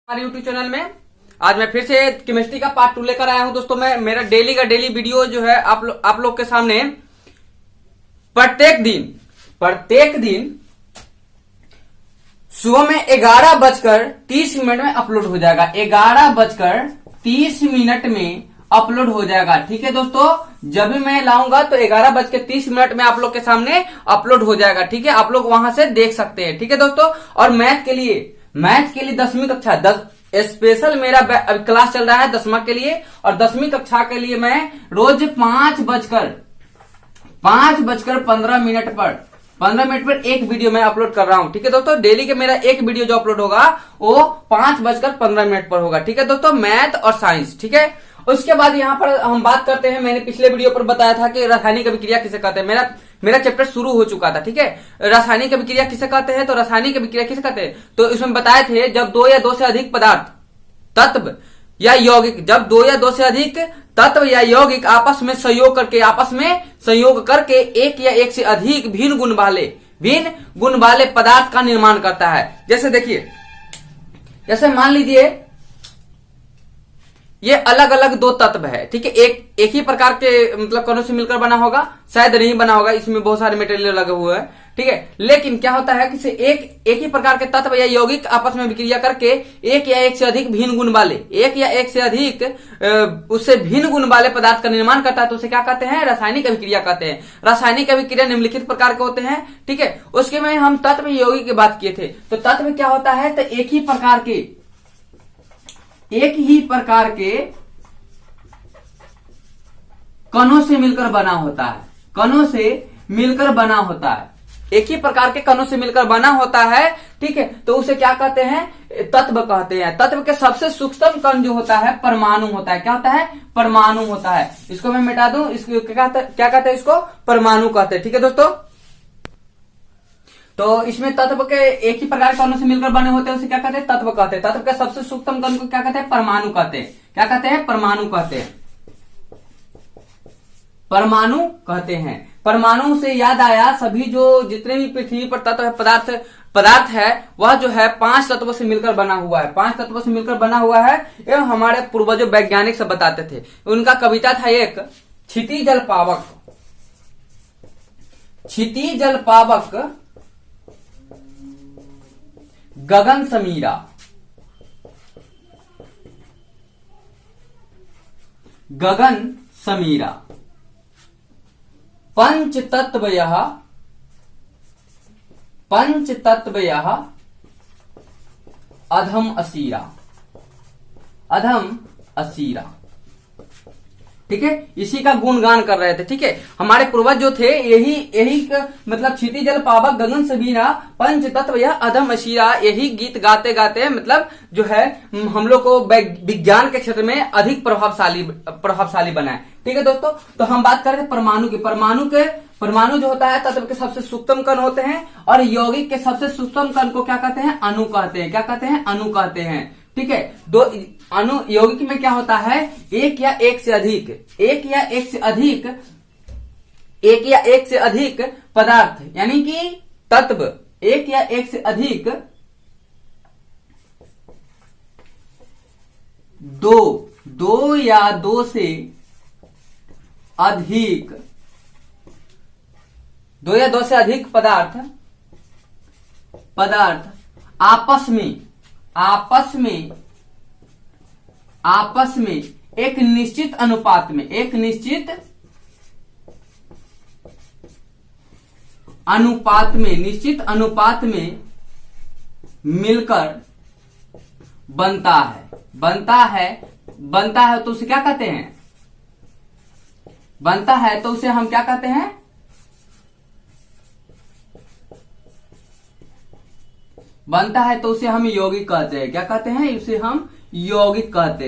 हमारे YouTube channel में आज मैं फिर से केमिस्ट्री का पार्ट 2 लेकर आया हूं दोस्तों। मैं मेरा डेली का डेली वीडियो जो है आप लोग के सामने प्रत्येक दिन सुबह में 11:30 में अपलोड हो जाएगा। 11:30 में अपलोड हो जाएगा। ठीक है दोस्तों, जब भी मैं लाऊंगा तो 11:30 में आप लोग के सामने अपलोड हो जाएगा। ठीक है, आप लोग वहां से देख सकते हैं। ठीक है दोस्तों, और मैथ के लिए 10वीं कक्षा 10 स्पेशल मेरा क्लास चल रहा है 10वीं के लिए, और 10वीं कक्षा के लिए मैं रोज 5:15 पर एक वीडियो मैं अपलोड कर रहा हूं। ठीक है दोस्तों, डेली के मेरा एक वीडियो जो अपलोड होगा वो 5:15 पर होगा। ठीक है दोस्तों, मैथ और साइंस। ठीक है, उसके बाद यहाँ पर हम बात करते हैं, मैंने पिछले वीडियो पर बताया था कि रासायनिक अभिक्रिया किसे कहते हैं। मेरा चैप्टर शुरू हो चुका था। ठीक है, रासायनिक अभिक्रिया किसे कहते हैं, तो रासायनिक अभिक्रिया किसे कहते हैं, तो इसमें बताए थे जब 2 या 2 से अधिक पदार्थ, तत्व या यौगिक, जब 2 या 2 से अधिक तत्व या यौगिक आपस में संयोग करके एक या एक से अधिक भिन्न गुण वाले पदार्थ का निर्माण करता है। जैसे देखिए, जैसे मान लीजिए ये अलग अलग 2 तत्व है। ठीक है, एक ही प्रकार के मतलब कणों से मिलकर बना होगा, शायद नहीं बना होगा, इसमें बहुत सारे मटेरियल लगे हुए हैं। ठीक है, लेकिन क्या होता है कि एक ही प्रकार के तत्व या यौगिक आपस में विक्रिया करके एक या एक से अधिक भिन्न गुण वाले उससे भिन्न गुण वाले पदार्थ का निर्माण करता है, तो उसे क्या कहते हैं, रासायनिक अभिक्रिया कहते हैं। रासायनिक अभिक्रिया निम्नलिखित प्रकार के होते हैं। ठीक है, उसके में हम तत्व यौगिक की बात किए थे, तो तत्व क्या होता है, तो एक ही प्रकार के कणों से मिलकर बना होता है। एक ही प्रकार के कणों से मिलकर बना होता है। ठीक है, तो उसे क्या कहते हैं, तत्व कहते हैं। तत्व के सबसे सूक्ष्म कण जो होता है परमाणु होता है। क्या होता है, परमाणु होता है। इसको मैं मिटा दूं, इसको क्या कहते हैं, इसको परमाणु कहते हैं। ठीक है दोस्तों, तो इसमें तत्व के एक ही प्रकार के कणों से मिलकर बने होते हैं, उसे क्या कहते हैं, तत्व कहते हैं। तत्व के सबसे सूक्ष्म कण को क्या कहते हैं, परमाणु कहते हैं। क्या कहते हैं, परमाणु कहते हैं। परमाणु से याद आया, सभी जितने भी पृथ्वी पर तत्व है, पदार्थ है, वह जो है 5 तत्वों से मिलकर बना हुआ है। 5 तत्वों से मिलकर बना हुआ है। एवं हमारे पूर्वजों वैज्ञानिक सब बताते थे। उनका कविता था एक, क्षितिजल पावक गगन समीरा पंचतत्वयः अधम असीरा। ठीक है, इसी का गुणगान कर रहे थे। ठीक है, हमारे पूर्वज जो थे यही मतलब क्षितिजल पावक गगन समीरा पंच तत्व यह अधम असीरा, यही गीत गाते गाते मतलब जो है हम लोग को विज्ञान के क्षेत्र में अधिक प्रभावशाली बनाए। ठीक है दोस्तों, तो हम बात कर रहे थे परमाणु की। परमाणु जो होता है तत्व के सबसे सूक्ष्म कण होते हैं, और यौगिक के सबसे सूक्ष्म कण को क्या कहते हैं, अणु कहते हैं। क्या कहते हैं, अणु कहते हैं। ठीक है, दो अणु यौगिक में क्या होता है, एक या एक से अधिक पदार्थ, यानी कि तत्व, एक या एक से अधिक, दो या दो से अधिक पदार्थ आपस में एक निश्चित अनुपात में मिलकर बनता है तो उसे क्या कहते हैं, बनता है तो उसे हम क्या कहते हैं, बनता है तो उसे हम यौगिक कहते हैं। क्या कहते हैं, उसे हम यौगिक कहते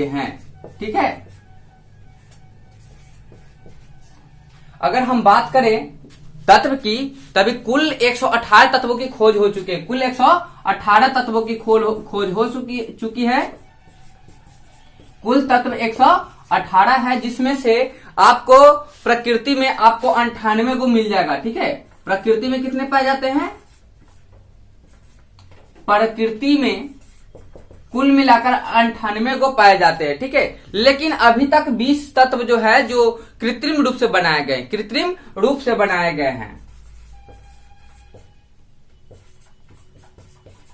हैं। ठीक है, अगर हम बात करें तत्व की, तभी कुल 118 तत्वों की खोज हो चुकी है। कुल 118 तत्वों की खोज हो चुकी है। कुल तत्व 118 है, जिसमें से आपको प्रकृति में आपको 98 को मिल जाएगा। ठीक है, प्रकृति में कितने पाए जाते हैं? प्रकृति में कुल मिलाकर 98 को पाए जाते हैं, ठीक है। लेकिन अभी तक 20 तत्व जो है जो कृत्रिम रूप से बनाए गए, कृत्रिम रूप से बनाए गए हैं,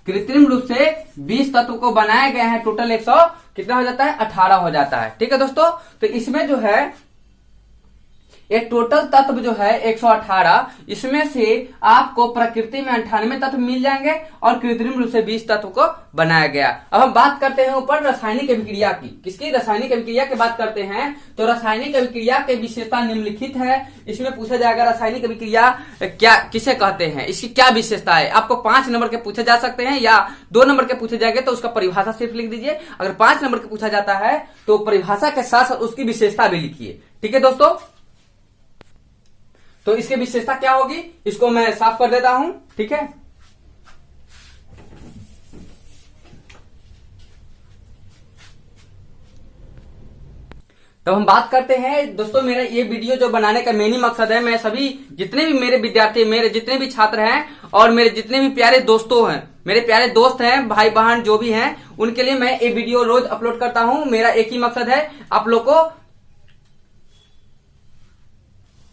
कृत्रिम रूप से 20 तत्व को बनाए गए हैं। टोटल 100 कितना हो जाता है? 18 हो जाता है, ठीक है दोस्तों। तो इसमें जो है एक टोटल तत्व जो है 118, इसमें से आपको प्रकृति में 98 तत्व मिल जाएंगे और कृत्रिम रूप से 20 तत्व को बनाया गया। अब हम बात करते हैं ऊपर रासायनिक अभिक्रिया की। किसकी? रासायनिक अभिक्रिया की बात करते हैं। तो रासायनिक अभिक्रिया की विशेषता निम्नलिखित है। इसमें पूछा जाएगा रासायनिक अभिक्रिया क्या किसे कहते हैं, इसकी क्या विशेषता है। आपको 5 नंबर के पूछे जा सकते हैं या 2 नंबर के पूछे जाएंगे तो उसका परिभाषा सिर्फ लिख दीजिए। अगर 5 नंबर के पूछा जाता है तो परिभाषा के साथ साथ उसकी विशेषता भी लिखिए, ठीक है दोस्तों। तो इसकी विशेषता क्या होगी, इसको मैं साफ कर देता हूं, ठीक है। तो हम बात करते हैं दोस्तों, मेरा ये वीडियो जो बनाने का मेन ही मकसद है, मैं सभी जितने भी मेरे विद्यार्थी, मेरे जितने भी छात्र हैं और मेरे जितने भी प्यारे दोस्तों हैं, मेरे प्यारे दोस्त हैं, भाई बहन जो भी हैं, उनके लिए मैं ये वीडियो रोज अपलोड करता हूं। मेरा एक ही मकसद है, आप लोग को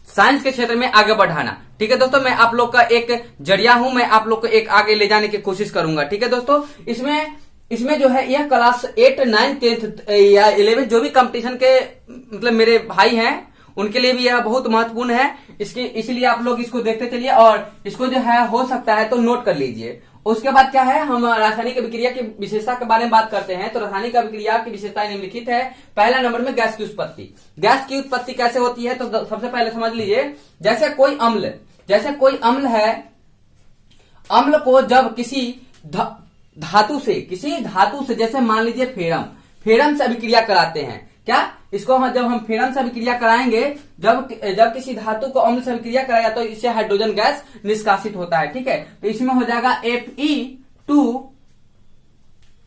साइंस के क्षेत्र में आगे बढ़ाना, ठीक है दोस्तों। मैं आप लोग का एक जरिया हूं, मैं आप लोग को एक आगे ले जाने की कोशिश करूंगा, ठीक है दोस्तों। इसमें जो है यह क्लास 8, 9, 10 या 11 जो भी कंपटीशन के मतलब मेरे भाई हैं उनके लिए भी यह बहुत महत्वपूर्ण है। इसलिए आप लोग इसको देखते चलिए और इसको जो है हो सकता है तो नोट कर लीजिए। उसके बाद क्या है, हम रासायनिक अभिक्रिया की विशेषता के बारे में बात करते हैं। तो रासायनिक अभिक्रिया की विशेषताएं निम्नलिखित है। पहला नंबर में गैस की उत्पत्ति। गैस की उत्पत्ति कैसे होती है तो सबसे पहले समझ लीजिए, जैसे कोई अम्ल है, अम्ल को जब किसी धातु से जैसे मान लीजिए फेरम से अभिक्रिया कराते हैं। क्या इसको जब हम फेरम से अभिक्रिया कराएंगे, जब किसी धातु को अम्ल से अभिक्रिया कराया तो इससे हाइड्रोजन गैस निष्कासित होता है, ठीक है। तो इसमें हो जाएगा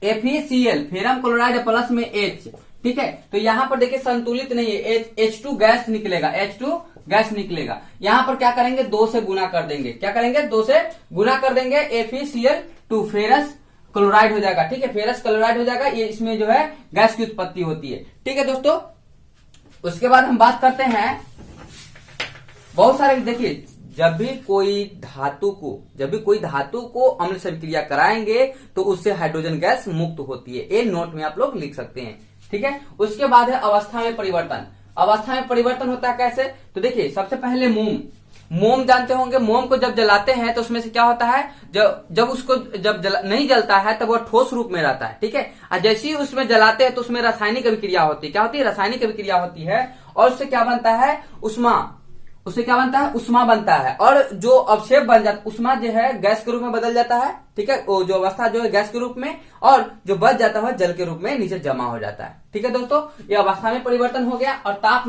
FeCl, फेरम क्लोराइड प्लस में H, ठीक है। तो यहाँ पर देखिए संतुलित नहीं है, H2 गैस निकलेगा, H2 गैस निकलेगा। यहाँ पर क्या करेंगे, 2 से गुना कर देंगे। क्या करेंगे, 2 से गुना कर देंगे। FeCl2 फेरस क्लोराइड हो जाएगा, ठीक है, फेरस क्लोराइड हो जाएगा। ये इसमें जो है गैस की उत्पत्ति होती है, ठीक है दोस्तों। उसके बाद हम बात करते हैं बहुत सारे, देखिए जब भी कोई धातु को अम्ल से अभिक्रिया कराएंगे तो उससे हाइड्रोजन गैस मुक्त होती है। ये नोट में आप लोग लिख सकते हैं, ठीक है। उसके बाद है अवस्था में परिवर्तन। अवस्था में परिवर्तन होता है कैसे, तो देखिए सबसे पहले मोम जानते होंगे। मोम को जब जलाते हैं तो उसमें से क्या होता है, जब नहीं जलता है तब वह ठोस रूप में रहता है, ठीक है। और जैसे ही उसमें जलाते हैं तो उसमें रासायनिक अभिक्रिया होती है। क्या होती है, रासायनिक अभिक्रिया होती है और उससे क्या बनता है, उष्मा बनता है। और जो अवक्षेप बन जाता है, उष्मा जो है गैस के रूप में बदल जाता है, ठीक है। वो जो अवस्था जो है गैस के रूप में और जो बच जाता है जल के रूप में नीचे जमा हो जाता है, ठीक है दोस्तों। ये अवस्था में परिवर्तन हो गया। और ताप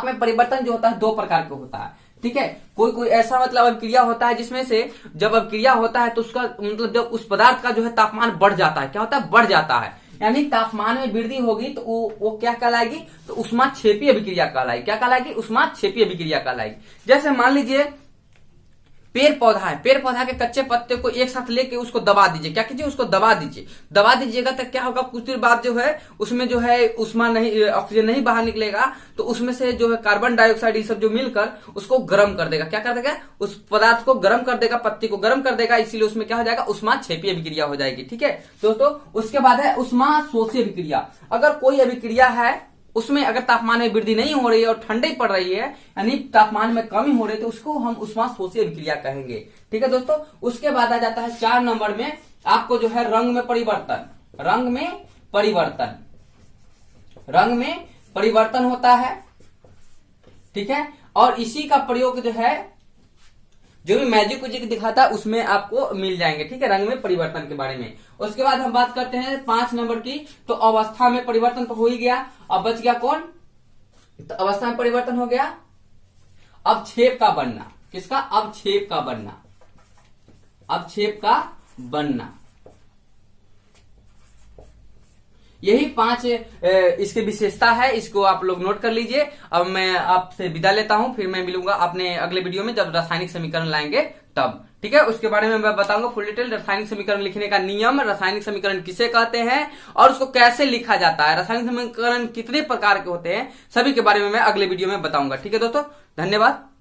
में परिवर्तन जो होता है 2 प्रकार का होता है, ठीक है। कोई ऐसा मतलब अभिक्रिया होता है जिसमें से जब अभिक्रिया होता है तो उसका मतलब जब उस पदार्थ का जो है तापमान बढ़ जाता है, क्या होता है, बढ़ जाता है, यानी तापमान में वृद्धि होगी तो वो क्या कहलाएगी, तो ऊष्माक्षेपी अभिक्रिया कहलाएगी। क्या कहलाएगी, ऊष्माक्षेपी अभिक्रिया कहलाएगी। जैसे मान लीजिए पेड़ पौधा के कच्चे पत्ते को एक साथ लेके उसको दबा दीजिए। क्या कीजिए, उसको दबा दीजिएगा तो क्या होगा, कुछ देर बाद जो है उसमें जो है उष्मा नहीं, ऑक्सीजन नहीं बाहर निकलेगा तो उसमें से जो है कार्बन डाइऑक्साइड ये सब जो मिलकर उसको गर्म कर देगा। क्या कर देगा, उस पदार्थ को गर्म कर देगा, पत्ती को गर्म कर देगा। इसीलिए उसमें क्या हो जाएगा, उष्माक्षेपी अभिक्रिया हो जाएगी, ठीक है दोस्तों। उसके बाद है उष्माशोषी अभिक्रिया। अगर कोई अभिक्रिया है उसमें अगर तापमान में वृद्धि नहीं हो रही है और ठंडी पड़ रही है, यानी तापमान में कमी हो रही है, तो उसको हम उष्माशोषी अभिक्रिया कहेंगे, ठीक है दोस्तों। उसके बाद आ जाता है 4 नंबर में आपको जो है रंग में परिवर्तन होता है, ठीक है। और इसी का प्रयोग जो है जो भी मैजिक दिखाता है उसमें आपको मिल जाएंगे, ठीक है, रंग में परिवर्तन के बारे में। उसके बाद हम बात करते हैं 5 नंबर की। तो अवस्था में परिवर्तन तो हो ही गया, अब बच गया कौन, तो अवस्था में परिवर्तन हो गया अवक्षेप का बनना। किसका, अवक्षेप का बनना। यही 5 इसकी विशेषता है, इसको आप लोग नोट कर लीजिए। अब मैं आपसे विदा लेता हूं, फिर मैं मिलूंगा अपने अगले वीडियो में जब रासायनिक समीकरण लाएंगे तब, ठीक है। उसके बारे में मैं बताऊंगा फुल डिटेल, रासायनिक समीकरण लिखने का नियम, रासायनिक समीकरण किसे कहते हैं और उसको कैसे लिखा जाता है, रासायनिक समीकरण कितने प्रकार के होते हैं, सभी के बारे में मैं अगले वीडियो में बताऊंगा, ठीक है दोस्तों। धन्यवाद।